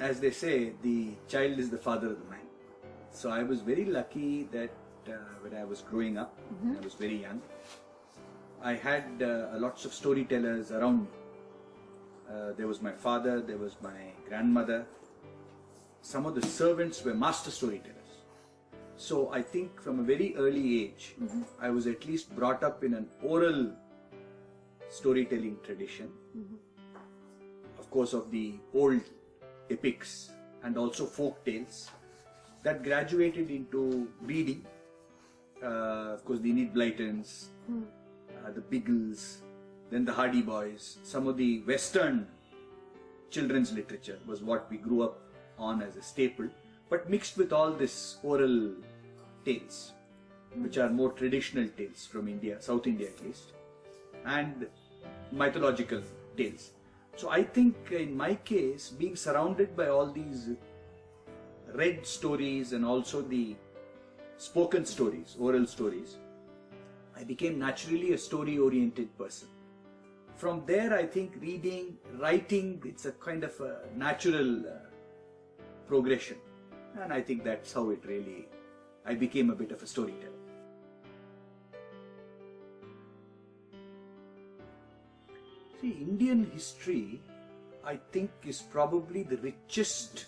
as they say, the child is the father of the man. So I was very lucky that when I was growing up, I was very young, I had lots of storytellers around me. There was my father, there was my grandmother. Some of the servants were master storytellers. So I think from a very early age, I was at least brought up in an oral storytelling tradition. Of course, of the old epics and also folk tales that graduated into reading. Of course, the Enid Blytons, the Biggles, then the Hardy Boys. Some of the Western children's literature was what we grew up on as a staple, but mixed with all this oral tales, which are more traditional tales from India, South India at least, and mythological tales. So I think in my case, being surrounded by all these read stories and also the spoken stories, oral stories, I became naturally a story-oriented person. From there, I think reading, writing, it's a kind of a natural progression. And I think that's how it really, I became a bit of a storyteller. See, Indian history, I think, is probably the richest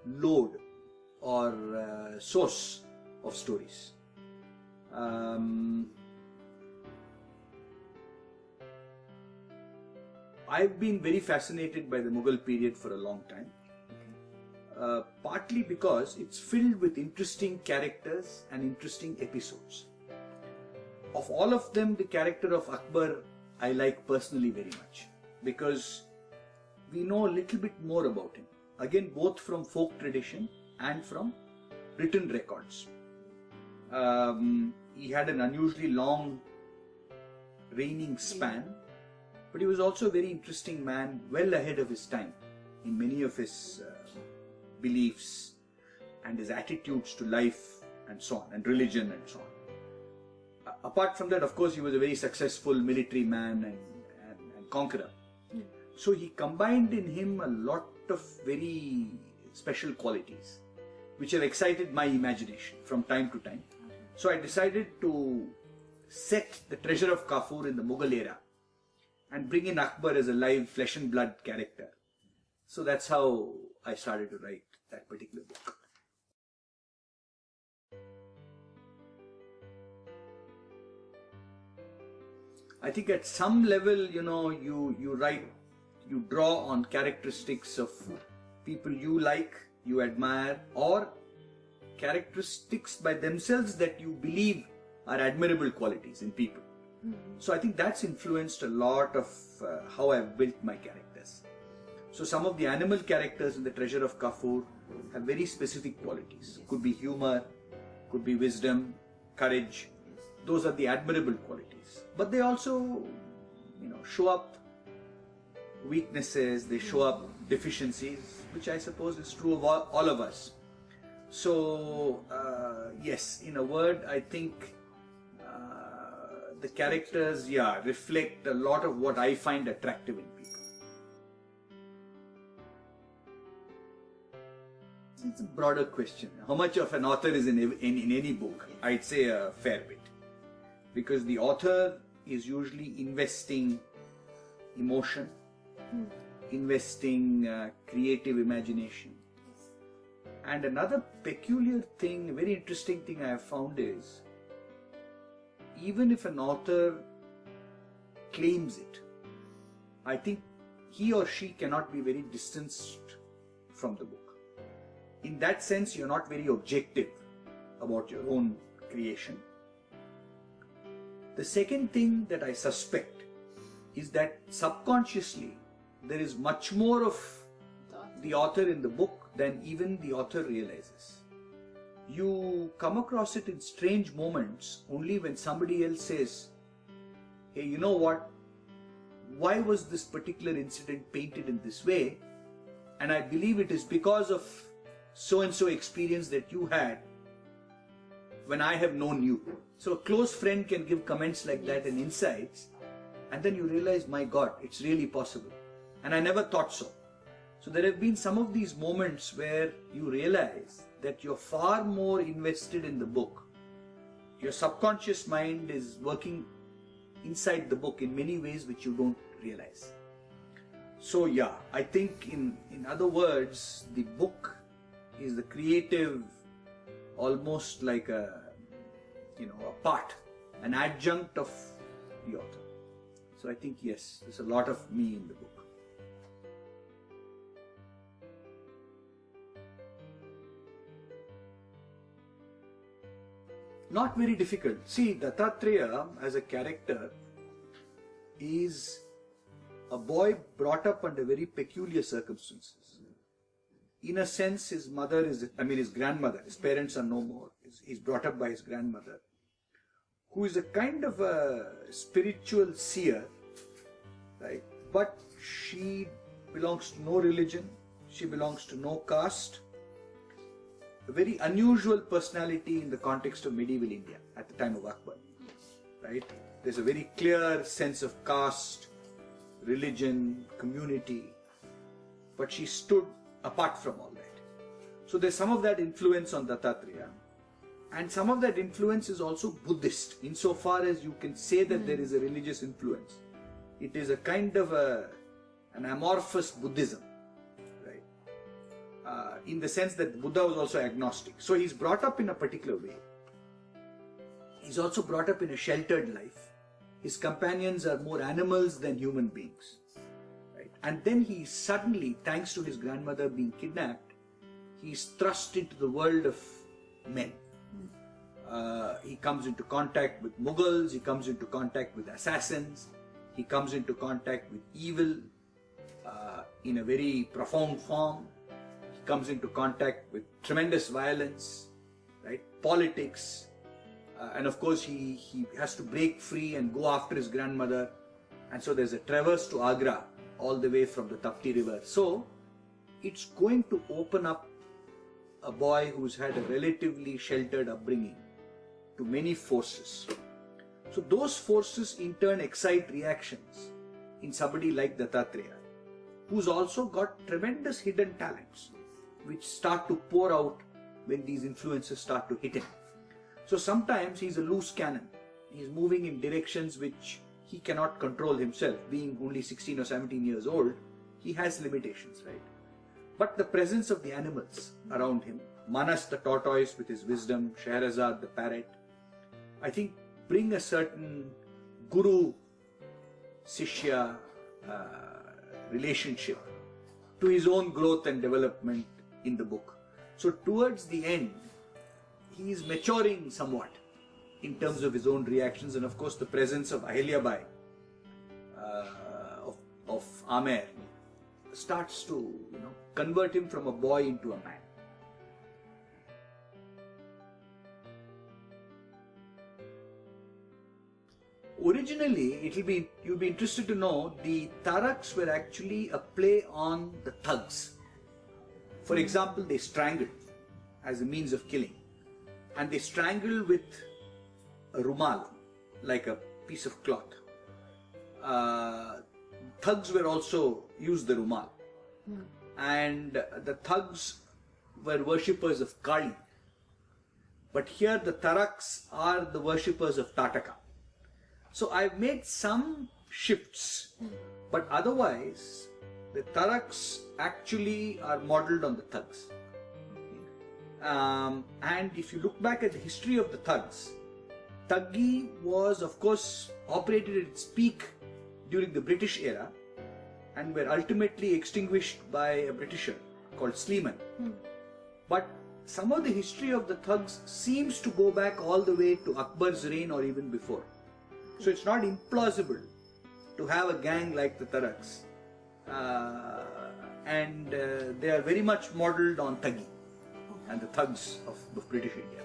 lode or source of stories. I've been very fascinated by the Mughal period for a long time. Partly because it's filled with interesting characters and interesting episodes. Of all of them, the character of Akbar I like personally very much, because we know a little bit more about him. Again, both from folk tradition and from written records. He had an unusually long reigning span, but he was also a very interesting man, well ahead of his time in many of his beliefs and his attitudes to life and so on, and religion and so on. Apart from that, of course, he was a very successful military man and conqueror. So he combined in him a lot of very special qualities, which have excited my imagination from time to time. So I decided to set the treasure of Kafur in the Mughal era and bring in Akbar as a live flesh and blood character. So that's how I started to write that particular book. I think at some level, you write, you draw on characteristics of people you like, you admire, or characteristics by themselves that you believe are admirable qualities in people. So I think that's influenced a lot of how I've built my characters. So some of the animal characters in the Treasure of Kafur have very specific qualities. Could be humor, could be wisdom, courage. Those are the admirable qualities. But they also, show up weaknesses, they show up deficiencies, which I suppose is true of all of us. So, yes, in a word, I think the characters, reflect a lot of what I find attractive in people. It's a broader question. How much of an author is in any book? I'd say a fair bit. Because the author is usually investing emotion, investing creative imagination. And another peculiar thing, very interesting thing I have found is, even if an author claims it, I think he or she cannot be very distanced from the book. In that sense, you're not very objective about your own creation. The second thing that I suspect is that subconsciously there is much more of the author in the book than even the author realizes. You come across it in strange moments only when somebody else says, hey, you know what? Why was this particular incident painted in this way? And I believe it is because of so-and-so experience that you had when I have known you. So a close friend can give comments like that and insights, and then you realize, my God, it's really possible. And I never thought so. So So there have been some of these moments where you realize that you're far more invested in the book. Your subconscious mind is working inside the book in many ways which you don't realize. So yeah, I think in other words, the book is the creative, almost like a part, an adjunct of the author. So I think yes, there's a lot of me in the book. Not very difficult. See, Dattatreya as a character is a boy brought up under very peculiar circumstances. In a sense, his grandmother, his parents are no more. He's brought up by his grandmother, who is a kind of a spiritual seer, right? But she belongs to no religion, she belongs to no caste. A very unusual personality in the context of medieval India at the time of Akbar, right? There's a very clear sense of caste, religion, community, but she stood apart from all that. So there's some of that influence on Dattatreya, and some of that influence is also Buddhist, insofar as you can say that there is a religious influence. It is a kind of an amorphous Buddhism, right? In the sense that Buddha was also agnostic. So he's brought up in a particular way. He's also brought up in a sheltered life. His companions are more animals than human beings, right? And then he suddenly, thanks to his grandmother being kidnapped, he's thrust into the world of men. He comes into contact with Mughals, he comes into contact with assassins, he comes into contact with evil in a very profound form. He comes into contact with tremendous violence, right? Politics, and of course he has to break free and go after his grandmother. And so there's a traverse to Agra all the way from the Tapti river. So it's going to open up a boy who's had a relatively sheltered upbringing to many forces. So those forces in turn excite reactions in somebody like Dattatreya, who's also got tremendous hidden talents which start to pour out when these influences start to hit him. So sometimes he's a loose cannon. He's moving in directions which he cannot control himself. Being only 16 or 17 years old, he has limitations, right? But the presence of the animals around him, Manas the tortoise with his wisdom, Shahrazad the parrot, I think bring a certain guru-sishya relationship to his own growth and development in the book. So towards the end, he is maturing somewhat in terms of his own reactions, and of course the presence of Ahilyabai, of Amer, starts to convert him from a boy into a man. Originally, you'll be interested to know, the Taraks were actually a play on the thugs. For example, they strangled as a means of killing, and they strangle with a rumal, like a piece of cloth. Thugs were also used the rumal, and the thugs were worshippers of Kali. But here the Taraks are the worshippers of Tataka. So I've made some shifts, but otherwise the Taraks actually are modelled on the thugs. And if you look back at the history of the thugs, Thuggy was of course operated at its peak during the British era and were ultimately extinguished by a Britisher called Sleeman. But some of the history of the thugs seems to go back all the way to Akbar's reign or even before. So it's not implausible to have a gang like the Taraks, and they are very much modelled on Thuggy and the thugs of British India.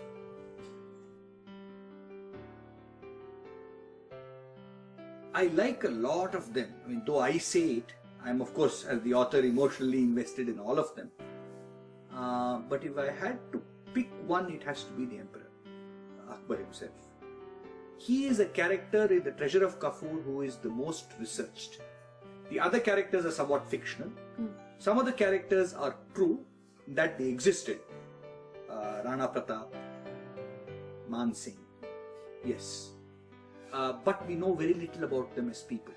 I like a lot of them. I mean, though I say it, I'm of course as the author emotionally invested in all of them. But if I had to pick one, it has to be the Emperor, Akbar himself. He is a character in the Treasure of Kafur who is the most researched. The other characters are somewhat fictional. Some of the characters are true that they existed. Rana Pratap, Man Singh, yes. But we know very little about them as people.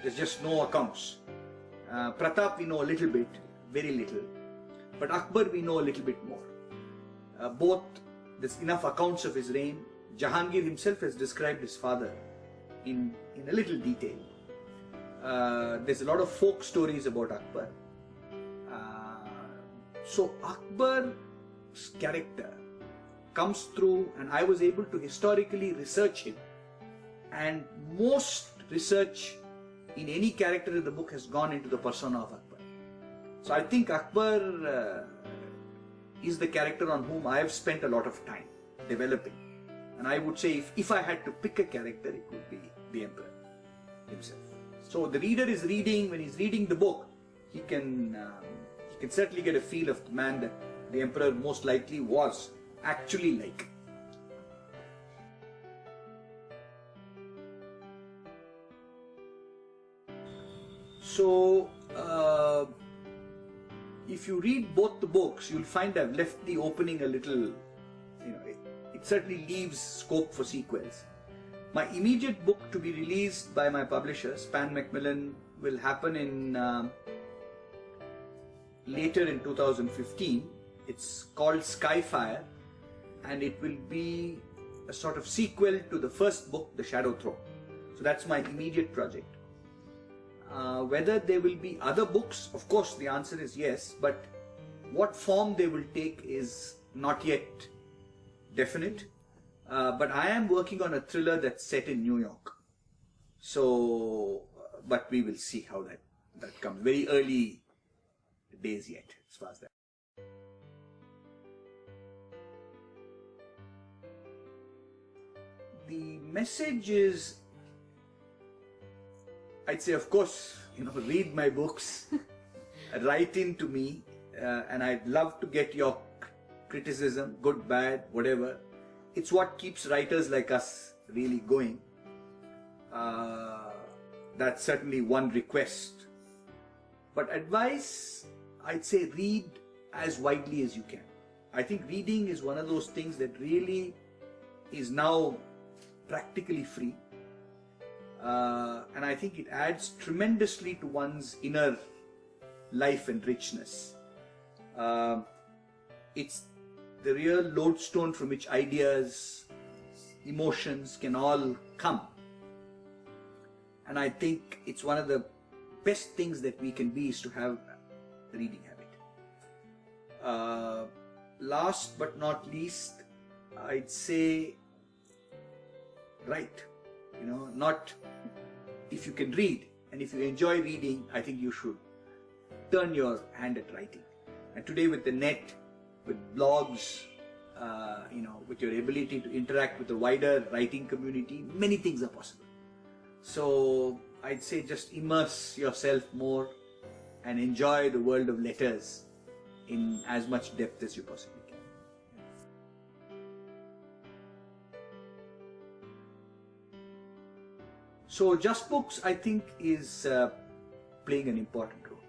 There's just no accounts. Pratap we know a little bit, very little. But Akbar we know a little bit more. Both, there's enough accounts of his reign. Jahangir himself has described his father in a little detail. There's a lot of folk stories about Akbar. So Akbar's character comes through, and I was able to historically research him. And most research in any character in the book has gone into the persona of Akbar. So I think Akbar is the character on whom I have spent a lot of time developing. And I would say if I had to pick a character, it would be the Emperor himself. So the reader is reading, when he's reading the book, he can certainly get a feel of the man that the Emperor most likely was actually like. So if you read both the books, you'll find I've left the opening a little, it certainly leaves scope for sequels. My immediate book to be released by my publisher, Span Macmillan, will happen in later in 2015. It's called Skyfire, and it will be a sort of sequel to the first book, The Shadow Throne. So that's my immediate project. Whether there will be other books, of course the answer is yes, but what form they will take is not yet definite. But I am working on a thriller that's set in New York. So, but we will see how that comes. Very early days yet, as far as that. The message is, I'd say, of course, read my books, write in to me, and I'd love to get your criticism, good, bad, whatever. It's what keeps writers like us really going. That's certainly one request. But advice, I'd say read as widely as you can. I think reading is one of those things that really is now practically free. And I think it adds tremendously to one's inner life and richness. It's the real lodestone from which ideas, emotions can all come. And I think it's one of the best things that we can be is to have a reading habit. Last but not least, I'd say write. Not if you can read, and if you enjoy reading, I think you should turn your hand at writing. And today with the net, with blogs, with your ability to interact with the wider writing community, many things are possible. So I'd say just immerse yourself more and enjoy the world of letters in as much depth as you possibly can. So JustBooks, I think, is playing an important role.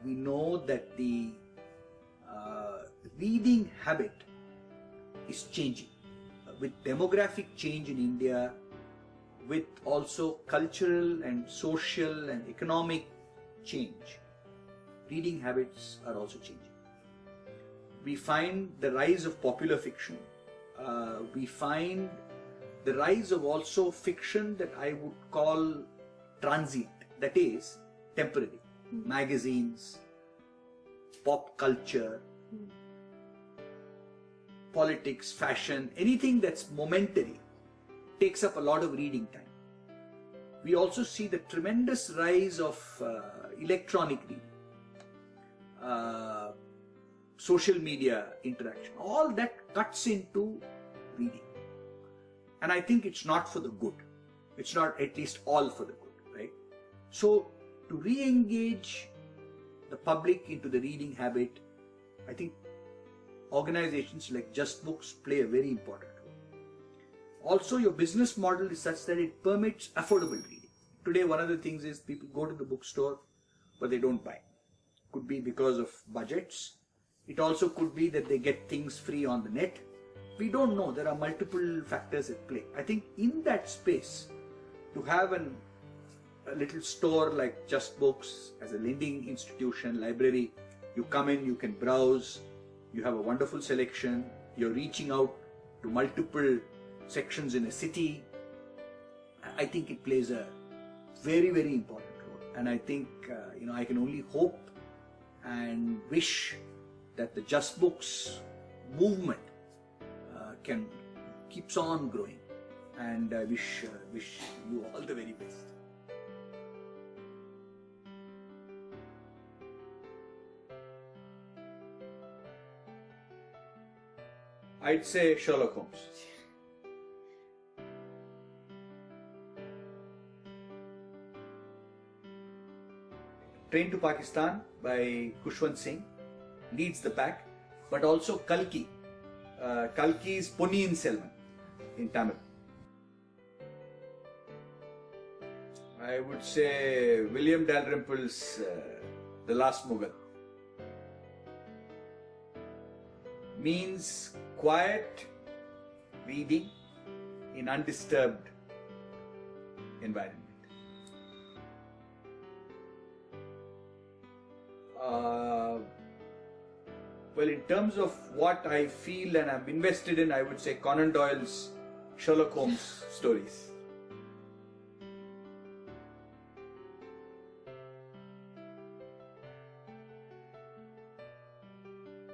We know that the reading habit is changing. With demographic change in India, with also cultural and social and economic change, reading habits are also changing. We find the rise of popular fiction. We find the rise of also fiction that I would call transient, that is temporary. Magazines, pop culture, politics, fashion, anything that's momentary takes up a lot of reading time. We also see the tremendous rise of electronic reading, social media interaction. All that cuts into reading. And I think it's not for the good. It's not at least all for the good, right? So to re-engage the public into the reading habit, I think organizations like JustBooks play a very important role. Also, your business model is such that it permits affordable reading. Today, one of the things is people go to the bookstore, but they don't buy. could be because of budgets. It also could be that they get things free on the net. We don't know. There are multiple factors at play. I think in that space, to have a little store like JustBooks as a lending institution, library, you come in, you can browse, you have a wonderful selection, you're reaching out to multiple sections in a city. I think it plays a very, very important role. And I think, I can only hope and wish that the JustBooks movement keeps on growing. And I wish you all the very best. I'd say Sherlock Holmes. Train to Pakistan by Khushwant Singh leads the pack, but also Kalki. Kalki's Ponniyin Selvan in Tamil. I would say William Dalrymple's The Last Mughal. Means quiet reading in undisturbed environment. Well, in terms of what I feel and I'm invested in, I would say Conan Doyle's Sherlock Holmes stories.